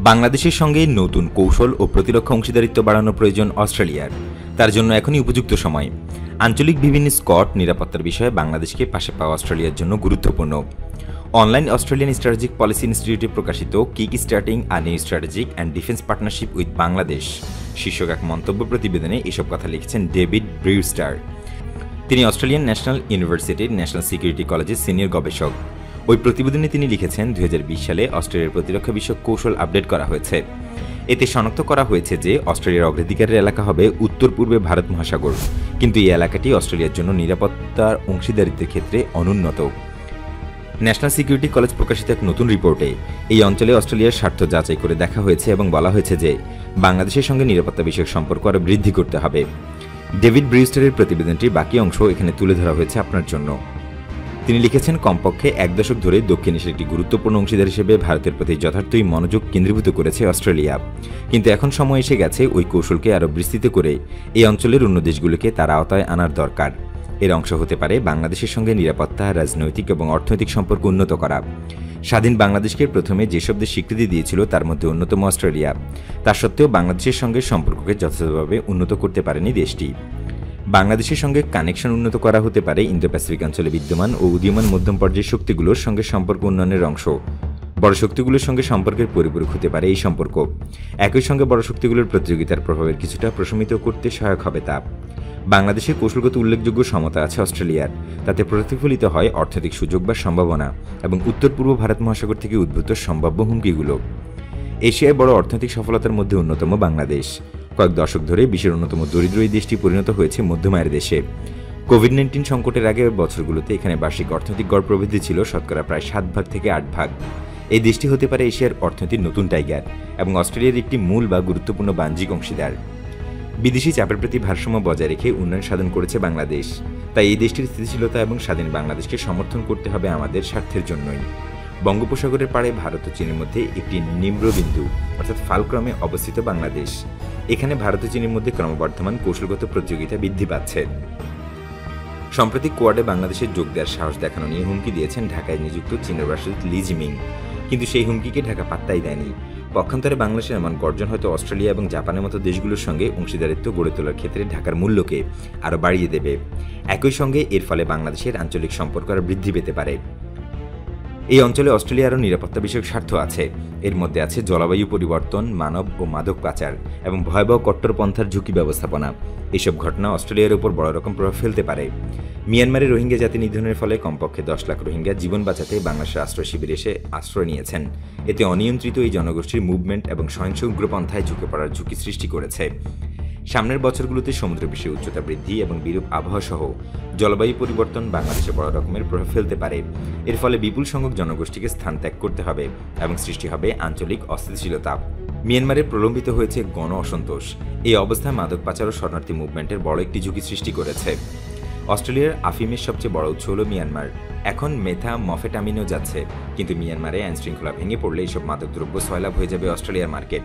বাংলাদেশের সঙ্গে নতুন কৌশল ও প্রতিরক্ষা অংশীদারিত্ব বাড়ানো প্রয়োজন অস্ট্রেলিয়ার। তার জন্য এখনই উপযুক্ত সময়। আঞ্চলিক বিভিন্ন স্কট নিরাপত্তার বিষয়ে বাংলাদেশকে পাশে পাওয়া অস্ট্রেলিয়ার জন্য গুরুত্বপূর্ণ। অনলাইন অস্ট্রেলিয়ান স্ট্র্যাটেজিক পলিসি ইনস্টিটিউটে প্রকাশিত kick starting a new strategic and defence partnership with Bangladesh শীর্ষক এক মন্তব্য প্রতিবেদনে এসব কথা লিখেছেন ডেভিড ব্রিউস্টার। তিনি অস্ট্রেলিয়ান ন্যাশনাল ইউনিভার্সিটির ন্যাশনাল সিকিউরিটি কলেজের সিনিয়র গবেষক। ওই প্রতিবেদনে তিনি লিখেছেন, 2020 সালে অস্ট্রেলিয়ার প্রতিরক্ষা বিষয়ক কৌশল আপডেট করা হয়েছে। এতে শনাক্ত করা হয়েছে যে অস্ট্রেলিয়ার অগ্রাধিকারের এলাকা হবে উত্তর পূর্বে ভারত মহাসাগর, কিন্তু এই এলাকাটি অস্ট্রেলিয়ার জন্য নিরাপত্তার অংশীদারিত্বের ক্ষেত্রে অনুন্নত। ন্যাশনাল সিকিউরিটি কলেজ প্রকাশিত এক নতুন রিপোর্টে এই অঞ্চলে অস্ট্রেলিয়ার স্বার্থ যাচাই করে দেখা হয়েছে এবং বলা হয়েছে যে বাংলাদেশের সঙ্গে নিরাপত্তা বিষয়ক সম্পর্ক আরও বৃদ্ধি করতে হবে। ডেভিড ব্রিউস্টারের প্রতিবেদনটির বাকি অংশ এখানে তুলে ধরা হয়েছে আপনার জন্য। তিনি লিখেছেন, কমপক্ষে এক দশক ধরে দক্ষিণ এশিয়ার একটি গুরুত্বপূর্ণ অংশীদার হিসেবে ভারতের প্রতি যথার্থই মনোযোগ কেন্দ্রীভূত করেছে অস্ট্রেলিয়া, কিন্তু এখন সময় এসে গেছে ওই কৌশলকে আরও বিস্তৃত করে এই অঞ্চলের অন্য দেশগুলোকে তার আওতায় আনার দরকার। এর অংশ হতে পারে বাংলাদেশের সঙ্গে নিরাপত্তা, রাজনৈতিক এবং অর্থনৈতিক সম্পর্ক উন্নত করা। স্বাধীন বাংলাদেশকে প্রথমে যেসব দেশ স্বীকৃতি দিয়েছিল তার মধ্যে অন্যতম অস্ট্রেলিয়া। তা সত্ত্বেও বাংলাদেশের সঙ্গে সম্পর্ককে যথাযথভাবে উন্নত করতে পারেনি দেশটি। বাংলাদেশের সঙ্গে কানেকশন উন্নত করা হতে পারে ইন্দো প্যাসিফিক অঞ্চলে বিদ্যমান ও উদীয়মান মধ্যম পর্যায়ের শক্তিগুলোর সঙ্গে সম্পর্ক উন্নয়নের অংশ। বড় শক্তিগুলোর সঙ্গে সম্পর্কের পরিপূরক হতে পারে এই সম্পর্ক। একই সঙ্গে বড় শক্তিগুলোর প্রতিযোগিতার প্রভাবের কিছুটা প্রশমিত করতে সহায়ক হবে তা। বাংলাদেশের কৌশলগত উল্লেখযোগ্য সমতা আছে অস্ট্রেলিয়ার। তাতে প্রতিফলিত হয় অর্থনৈতিক সুযোগ বা সম্ভাবনা এবং উত্তর পূর্ব ভারত মহাসাগর থেকে উদ্ভূত সম্ভাব্য হুমকিগুলো। এশিয়ায় বড় অর্থনৈতিক সফলতার মধ্যে অন্যতম বাংলাদেশ। কয়েক দশক ধরে বিশ্বের অন্যতম দরিদ্র এই দেশটি পরিণত হয়েছে মধ্যমায়ের দেশে। কোভিড-19 সংকটের আগের বছরগুলোতে এখানে বার্ষিক অর্থনৈতিক গড় প্রবৃদ্ধি ছিল শতকরা প্রায় 7 ভাগ থেকে 8 ভাগ। এই দেশটি হতে পারে এশিয়ার অর্থনীতির নতুন টাইগার এবং অস্ট্রেলিয়ার একটি মূল বা গুরুত্বপূর্ণ বাণিজ্যিক অংশীদার। বিদেশি চাপের প্রতি ভারসাম্য বজায় রেখে উন্নয়ন সাধন করেছে বাংলাদেশ। তাই এই দেশটির স্থিতিশীলতা এবং স্বাধীন বাংলাদেশকে সমর্থন করতে হবে আমাদের স্বার্থের জন্যই। বঙ্গোপসাগরের পাড়ে ভারত ও চীনের মধ্যে একটি নিম্নবিন্দু অর্থাৎ ফালক্রমে অবস্থিত বাংলাদেশ। এখানে ভারত ও চীনের মধ্যে ক্রমবর্ধমান কৌশলগত প্রতিযোগিতা বৃদ্ধি পাচ্ছে। সম্প্রতি কোয়াডে বাংলাদেশের যোগ দেওয়ার সাহস দেখানো নিয়ে হুমকি দিয়েছেন ঢাকায় নিযুক্ত চীনের রাষ্ট্রদূত লি জিমিং, কিন্তু সেই হুমকিকে ঢাকা পাত্তাই দেয়নি। পক্ষান্তরে বাংলাদেশের এমন গর্জন হয়তো অস্ট্রেলিয়া এবং জাপানের মতো দেশগুলোর সঙ্গে অংশীদারিত্ব গড়ে তোলার ক্ষেত্রে ঢাকার মূল্যকে আরও বাড়িয়ে দেবে। একই সঙ্গে এর ফলে বাংলাদেশের আঞ্চলিক সম্পর্ক আরও বৃদ্ধি পেতে পারে। এই অঞ্চলে অস্ট্রেলিয়ারও নিরাপত্তা বিষয়ক স্বার্থ আছে। এর মধ্যে আছে জলবায়ু পরিবর্তন, মানব ও মাদক পাচার এবং ভয়াবহ কট্টরপন্থার ঝুঁকি ব্যবস্থাপনা। এসব ঘটনা অস্ট্রেলিয়ার উপর বড় রকম প্রভাব ফেলতে পারে। মিয়ানমারে রোহিঙ্গা জাতি নিধনের ফলে কমপক্ষে 10 লাখ রোহিঙ্গা জীবন বাঁচাতে বাংলাদেশের আশ্রয় শিবিরে এসে আশ্রয় নিয়েছেন। এতে অনিয়ন্ত্রিত এই জনগোষ্ঠীর মুভমেন্ট এবং সহিংস উগ্রপন্থায় ঝুঁকে পড়ার ঝুঁকি সৃষ্টি করেছে। সামনের বছরগুলোতে সমুদ্রপৃষ্ঠের উচ্চতা বৃদ্ধি এবং বিরূপ আবহাওয়া সহ জলবায়ু পরিবর্তন বাংলাদেশে বড় রকমের প্রভাব ফেলতে পারে। এর ফলে বিপুল সংখ্যক জনগোষ্ঠীকে স্থান ত্যাগ করতে হবে এবং সৃষ্টি হবে আঞ্চলিক অস্থিতিশীলতা। মিয়ানমারে প্রলম্বিত হয়েছে গণ অসন্তোষ। এই অবস্থায় মাদক পাচার ও শরণার্থী মুভমেন্টের বড় একটি ঝুঁকি সৃষ্টি করেছে। অস্ট্রেলিয়ার আফিমের সবচেয়ে বড় উৎস হল মিয়ানমার। এখন মেথামফেটামিনও যাচ্ছে, কিন্তু মিয়ানমারে আইনশৃঙ্খলা ভেঙে পড়লে এসব মাদকদ্রব্য সয়লাভ হয়ে যাবে অস্ট্রেলিয়ার মার্কেট।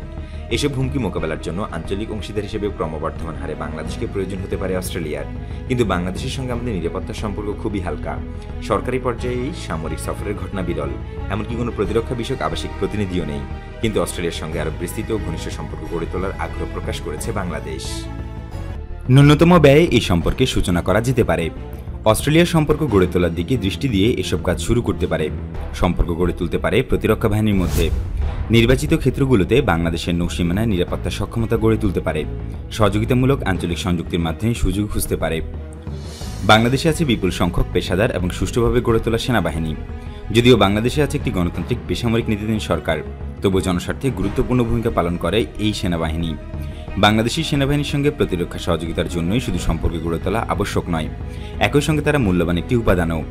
এসব হুমকি মোকাবেলার জন্য আঞ্চলিক অংশীদার হিসেবে ক্রমবর্ধমান হারে বাংলাদেশকে প্রয়োজন হতে পারে অস্ট্রেলিয়ার। কিন্তু বাংলাদেশের সঙ্গে আমাদের নিরাপত্তার সম্পর্ক খুবই হালকা। সরকারি পর্যায়েই সামরিক সফরের ঘটনা বিরল, এমনকি কোনো প্রতিরক্ষা বিষয়ক আবাসিক প্রতিনিধিও নেই। কিন্তু অস্ট্রেলিয়ার সঙ্গে আরও বিস্তৃত ও ঘনিষ্ঠ সম্পর্ক গড়ে তোলার আগ্রহ প্রকাশ করেছে বাংলাদেশ। ন্যূনতম ব্যয়ে এই সম্পর্কে সূচনা করা যেতে পারে। অস্ট্রেলিয়ার সম্পর্ক গড়ে তোলার দিকে দৃষ্টি দিয়ে এসব কাজ শুরু করতে পারে। সম্পর্ক গড়ে তুলতে পারে প্রতিরক্ষা বাহিনীর মধ্যে। নির্বাচিত ক্ষেত্রগুলোতে বাংলাদেশের নৌসীমানায় নিরাপত্তা সক্ষমতা গড়ে তুলতে পারে। সহযোগিতামূলক আঞ্চলিক সংযুক্তির মাধ্যমে সুযোগ খুঁজতে পারে। বাংলাদেশে আছে বিপুল সংখ্যক পেশাদার এবং সুষ্ঠুভাবে গড়ে তোলা সেনাবাহিনী। যদিও বাংলাদেশে আছে একটি গণতান্ত্রিক বেসামরিক নীতিধীন সরকার, তবুও জনস্বার্থে গুরুত্বপূর্ণ ভূমিকা পালন করে এই সেনাবাহিনী। বাংলাদেশি সেনাবাহিনীর সঙ্গে প্রতিরক্ষা সহযোগিতার জন্যই শুধু সম্পর্ক গড়ে তোলা আবশ্যক নয়, একই সঙ্গে তারা মূল্যবান একটি উপাদানও।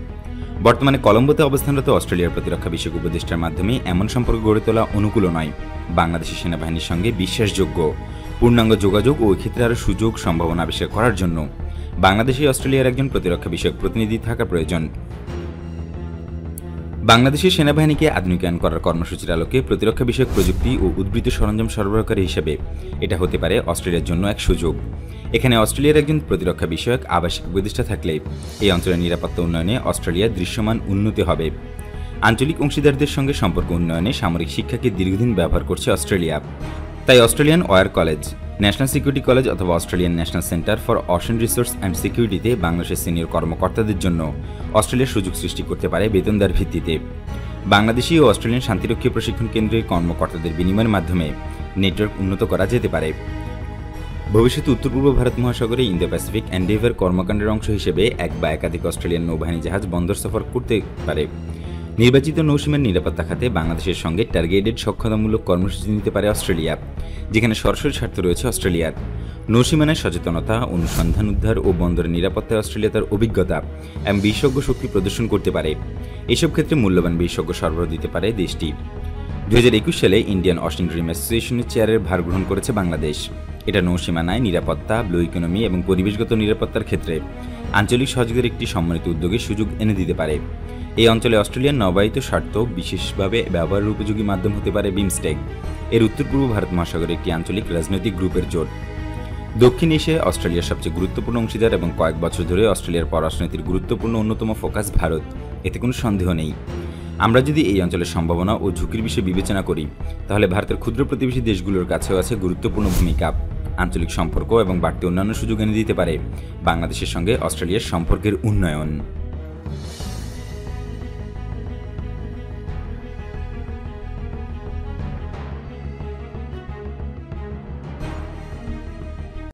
বর্তমানে কলম্বোতে অবস্থানরত অস্ট্রেলিয়ার প্রতিরক্ষা বিষয়ক উপদেষ্টার মাধ্যমে এমন সম্পর্ক গড়ে তোলা অনুকূল নয়। বাংলাদেশি সেনাবাহিনীর সঙ্গে বিশ্বাসযোগ্য, পূর্ণাঙ্গ যোগাযোগ ও ক্ষেত্রে আরও সুযোগ সম্ভাবনা আবিষ্কার করার জন্য বাংলাদেশি অস্ট্রেলিয়ার একজন প্রতিরক্ষা বিষয়ক প্রতিনিধি থাকা প্রয়োজন। বাংলাদেশের সেনাবাহিনীকে আধুনিকায়ন করার কর্মসূচির আলোকে প্রতিরক্ষা বিষয়ক প্রযুক্তি ও উদ্বৃত্ত সরঞ্জাম সরবরাহকারী হিসেবে এটা হতে পারে অস্ট্রেলিয়ার জন্য এক সুযোগ। এখানে অস্ট্রেলিয়ার একজন প্রতিরক্ষা বিষয়ক আবাসিক উপদেষ্টা থাকলে এই অঞ্চলের নিরাপত্তা উন্নয়নে অস্ট্রেলিয়ার দৃশ্যমান উন্নতি হবে। আঞ্চলিক অংশীদারদের সঙ্গে সম্পর্ক উন্নয়নে সামরিক শিক্ষাকে দীর্ঘদিন ব্যবহার করছে অস্ট্রেলিয়া। তাই Australian war college, national security college অথবা Australian national centre for ocean resource and সিকিউরিটিতে বাংলাদেশের সিনিয়র কর্মকর্তাদের জন্য অস্ট্রেলিয়ার সুযোগ সৃষ্টি করতে পারে বেতনদার ভিত্তিতে। বাংলাদেশি ও অস্ট্রেলিয়ান শান্তিরক্ষী প্রশিক্ষণ কেন্দ্রের কর্মকর্তাদের বিনিময়ের মাধ্যমে নেটওয়ার্ক উন্নত করা যেতে পারে। ভবিষ্যতে উত্তর পূর্ব ভারত মহাসাগরে ইন্দো প্যাসিফিক এন্ডেভার কর্মকাণ্ডের অংশ হিসেবে এক বা একাধিক অস্ট্রেলিয়ান নৌবাহিনী জাহাজ বন্দর সফর করতে পারে। নির্বাচিত নৌসীমার নিরাপত্তা খাতে বাংলাদেশের সঙ্গে টার্গেটেড সক্ষমতামূলক কর্মসূচি নিতে পারে অস্ট্রেলিয়া, যেখানে সরাসরি স্বার্থ রয়েছে অস্ট্রেলিয়ার। নৌসীমানায় সচেতনতা, অনুসন্ধান, উদ্ধার ও বন্দরের নিরাপত্তায় অস্ট্রেলিয়া তার অভিজ্ঞতা এবং বিশেষজ্ঞ শক্তি প্রদর্শন করতে পারে। এসব ক্ষেত্রে মূল্যবান বিশেষজ্ঞ সরবরাহ দিতে পারে দেশটি। 2021 সালে ইন্ডিয়ান ওশেন ড্রিম অ্যাসোসিয়েশনের চেয়ারের ভার গ্রহণ করেছে বাংলাদেশ। এটা নৌসীমানায় নিরাপত্তা, ব্লু ইকোনমি এবং পরিবেশগত নিরাপত্তার ক্ষেত্রে আঞ্চলিক সহযোগিতার একটি সম্মানিত উদ্যোগের সুযোগ এনে দিতে পারে। এই অঞ্চলে অস্ট্রেলিয়ার নবায়িত স্বার্থ বিশেষভাবে ব্যবহারের উপযোগী মাধ্যম হতে পারে বিমস্টেক, এর উত্তর পূর্ব ভারত মহাসাগরে একটি আঞ্চলিক রাজনৈতিক গ্রুপের জোট। দক্ষিণ এশিয়ায় অস্ট্রেলিয়ার সবচেয়ে গুরুত্বপূর্ণ অংশীদার এবং কয়েক বছর ধরে অস্ট্রেলিয়ার পররাষ্ট্রনীতির গুরুত্বপূর্ণ অন্যতম ফোকাস ভারত, এতে কোনো সন্দেহ নেই। আমরা যদি এই অঞ্চলের সম্ভাবনা ও ঝুঁকির বিষয়ে বিবেচনা করি, তাহলে ভারতের ক্ষুদ্র প্রতিবেশী দেশগুলোর কাছেও আছে গুরুত্বপূর্ণ ভূমিকা। আঞ্চলিক সম্পর্ক এবং বাড়তি অন্যান্য সুযোগ এনে দিতে পারে বাংলাদেশের সঙ্গে অস্ট্রেলিয়ার সম্পর্কের উন্নয়ন।